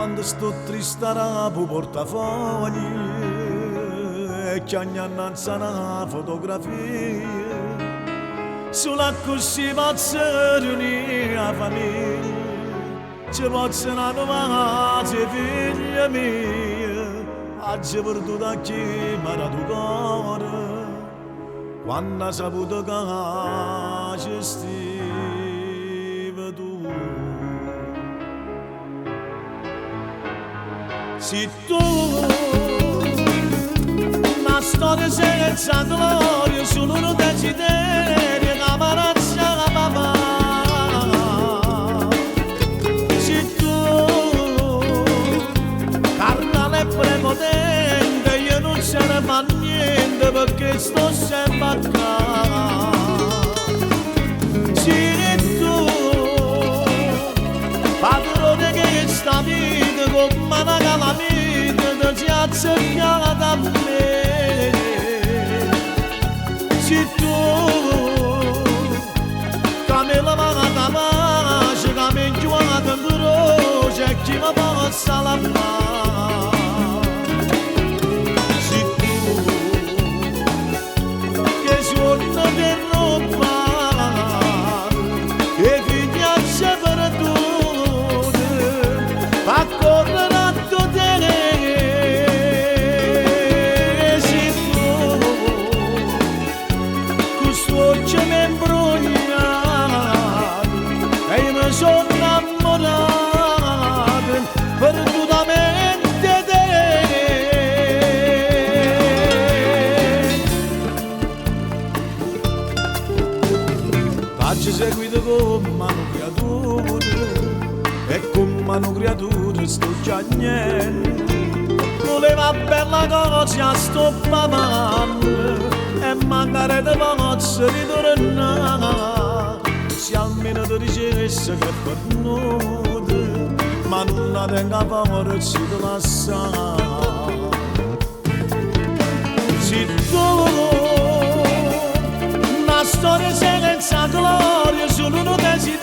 quando sto triste rapo portafogli e che ogni annanza una fotografia sulla così posso riunire la famiglia ci possono trovare figlia mia oggi perduto a chi mi ha dato cuore quando ha saputo che ci stiva tu. Se tu una storia senza gloria solo un desiderio che mi razza papà. Se tu carnale e prepotente io non se ne fa niente perché sto sempre a casa. Se tu padrone che sta vita come una calamita ti ha cercato a me. Se tu come la mano da pace che mi chiude in croce chi mi possa lavare. Se tu che suona per rubare e figliaccia per tutte a correre a tutte le se tu questo occhio mi imbrogliato e io mi sono innamorato perdutamente te. Faccio seguito come una creatura e come una creatura sto già niente. Voleva bella cosa sto papando e magari te posso ritornare se almeno ti dicesse che è perduto ma non la tenga paura e ci ti lascia. Se tu una storia senza gloria solo un desiderio